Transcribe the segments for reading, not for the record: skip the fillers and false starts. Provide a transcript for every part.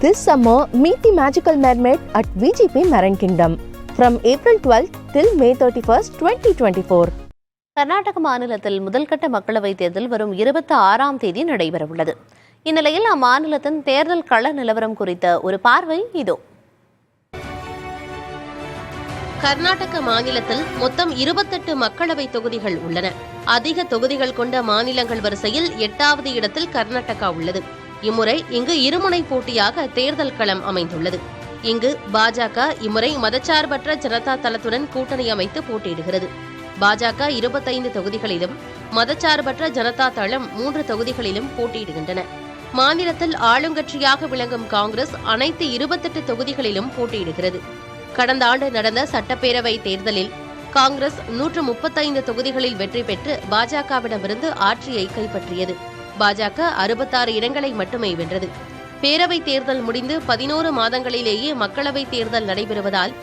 This summer, meet the magical mermaid at VGP Marine Kingdom from April 12th till May 31st, 2024. Karnataka மாநிலத்தில் முதல்கட்ட மக்களவைத் தேர்தல் வரும் 26ஆம் தேதி நடைபெறவுள்ளது. இந்நிலையில் அம்மாநிலத்தின் தேர்தல் கள நிலவரம் குறித்த ஒரு பார்வை இதோ. கர்நாடக மாநிலத்தில் மொத்தம் 28 மக்களவை தொகுதிகள் உள்ளன. அதிக தொகுதிகள் கொண்ட மாநிலங்கள் வரிசையில் 8வது இடத்தில் கர்நாடகா உள்ளது. இம்முறை இங்கு இருமுனை போட்டியாக தேர்தல் களம் அமைந்துள்ளது. இங்கு பாஜக இம்முறை மதச்சார்பற்ற ஜனதா தளத்துடன் கூட்டணி அமைத்து போட்டியிடுகிறது. பாஜக 25 தொகுதிகளிலும் மதச்சார்பற்ற ஜனதா தளம் 3 தொகுதிகளிலும் போட்டியிடுகின்றன. மாநிலத்தில் ஆளுங்கட்சியாக விளங்கும் காங்கிரஸ் அனைத்து 28 தொகுதிகளிலும் போட்டியிடுகிறது. கடந்த ஆண்டு நடந்த சட்டப்பேரவை தேர்தலில் காங்கிரஸ் 135 தொகுதிகளில் வெற்றி பெற்று பாஜகவிடமிருந்து ஆட்சியை கைப்பற்றியது. பாஜக 66 இடங்களை மட்டுமே வென்றது. பேரவைத் தேர்தல் முடிந்து 11 மாதங்களிலேயே மக்களவைத் தேர்தல் நடைபெறுவதால்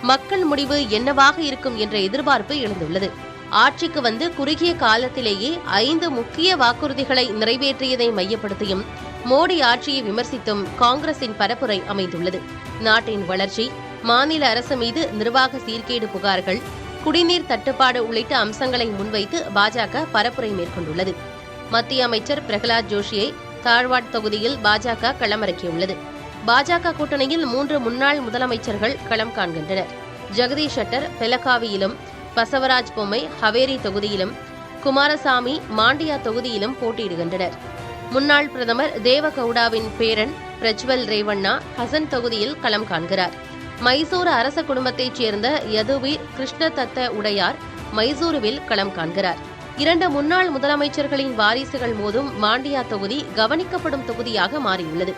மக்கள் முடிவு என்னவாக இருக்கும் என்ற எதிர்பார்ப்பு எழுந்துள்ளது. ஆட்சிக்கு வந்து குறுகிய காலத்திலேயே 5 முக்கிய வாக்குறுதிகளை நிறைவேற்றியதை மையப்படுத்தியும் மோடி ஆட்சியை விமர்சித்தும் காங்கிரசின் பரப்புரை அமைந்துள்ளது. நாட்டின் வளர்ச்சி, மாநில அரசு மீது நிர்வாக சீர்கேடு புகார்கள், குடிநீர் தட்டுப்பாடு உள்ளிட்ட அம்சங்களை முன்வைத்து பாஜக பரப்புரை மேற்கொண்டுள்ளது. மத்திய அமைச்சர் பிரகலாத் ஜோஷியை தாழ்வாட் தொகுதியில் பாஜக களமிறக்கியுள்ளது. பாஜக கூட்டணியில் 3 முன்னாள் முதலமைச்சர்கள் களம் காண்கின்றனர். ஜெகதீஷ் ஷெட்டர் பெலகாவியிலும், பசவராஜ் பொம்மை ஹவேரி தொகுதியிலும், குமாரசாமி மாண்டியா தொகுதியிலும் போட்டியிடுகின்றனர். முன்னாள் பிரதமர் தேவகவுடாவின் பேரன் பிரஜ்வல் ரேவண்ணா ஹசன் தொகுதியில் களம் காண்கிறார். மைசூரு அரச குடும்பத்தைச் சேர்ந்த யதுவீர் கிருஷ்ணதத்த உடையார் மைசூருவில் களம் காண்கிறார். 2 முன்னாள் முதலமைச்சர்களின் வாரிசுகள் மோதும் மாண்டியா தொகுதி கவனிக்கப்படும் தொகுதியாக மாறியுள்ளது.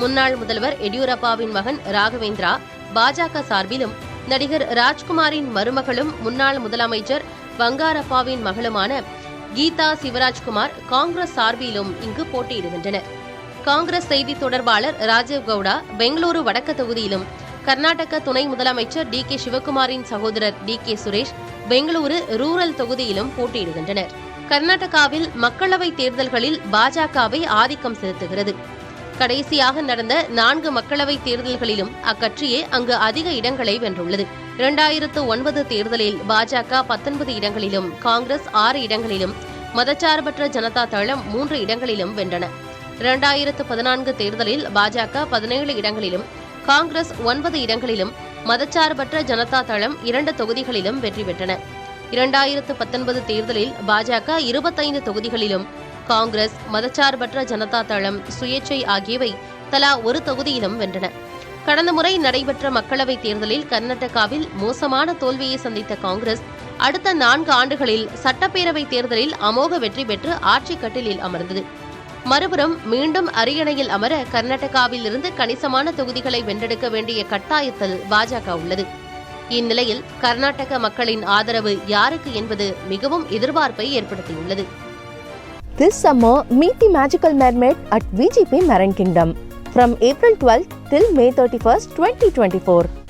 முன்னாள் முதல்வர் எடியூரப்பாவின் மகன் ராகவேந்திரா பாஜக சார்பிலும், நடிகர் ராஜ்குமாரின் மருமகளும் முன்னாள் முதலமைச்சர் பங்காரப்பாவின் மகளுமான கீதா சிவராஜ்குமார் காங்கிரஸ் சார்பிலும் இங்கு போட்டியிடுகின்றனர். காங்கிரஸ் செய்தி தொடர்பாளர் ராஜீவ் கவுடா பெங்களூரு வடக்கு தொகுதியிலும், கர்நாடக துணை முதலமைச்சர் DK சிவகுமாரின் சகோதரர் DK சுரேஷ் பெங்களூரு ரூரல் தொகுதியிலும் போட்டியிடுகின்றனர். கர்நாடகாவில் மக்களவை தேர்தல்களில் பாஜகவை ஆதிக்கம் செலுத்துகிறது. கடைசியாக நடந்த 4 மக்களவை தேர்தல்களிலும் அக்கட்சியே அங்கு அதிக இடங்களை வென்றுள்ளது. 2009 தேர்தலில் பாஜக 19 இடங்களிலும், காங்கிரஸ் 6 இடங்களிலும், மதச்சார்பற்ற ஜனதா தளம் 3 இடங்களிலும் வென்றன. 2014 தேர்தலில் பாஜக 17 இடங்களிலும், காங்கிரஸ் 9 இடங்களிலும், மதச்சார்பற்ற ஜனதா தளம் 2 தொகுதிகளிலும் வெற்றி பெற்றன. 2019 தேர்தலில் பாஜக 25 தொகுதிகளிலும், காங்கிரஸ், மதச்சார்பற்ற ஜனதா தளம், சுயேச்சை ஆகியவை தலா 1 தொகுதியிலும் வென்றன. கடந்த முறை நடைபெற்ற மக்களவைத் தேர்தலில் கர்நாடகாவில் மோசமான தோல்வியை சந்தித்த காங்கிரஸ் அடுத்த 4 ஆண்டுகளில் சட்டப்பேரவைத் தேர்தலில் அமோக வெற்றி பெற்று ஆட்சி கட்டிலில் அமர்ந்தது. மறுபுறம் மீண்டும் அரியணையில் அமர கர்நாடகாவில் இருந்து கணிசமான தொகுதிகளை வென்றெடுக்க வேண்டிய கட்டாயத்தில் பாஜக உள்ளது. இந்நிலையில் கர்நாடக மக்களின் ஆதரவு யாருக்கு என்பது மிகவும் எதிர்பார்ப்பை ஏற்படுத்தியுள்ளது. This summer, meet the magical mermaid at VGP Marine Kingdom from April 12th till May 31st, 2024.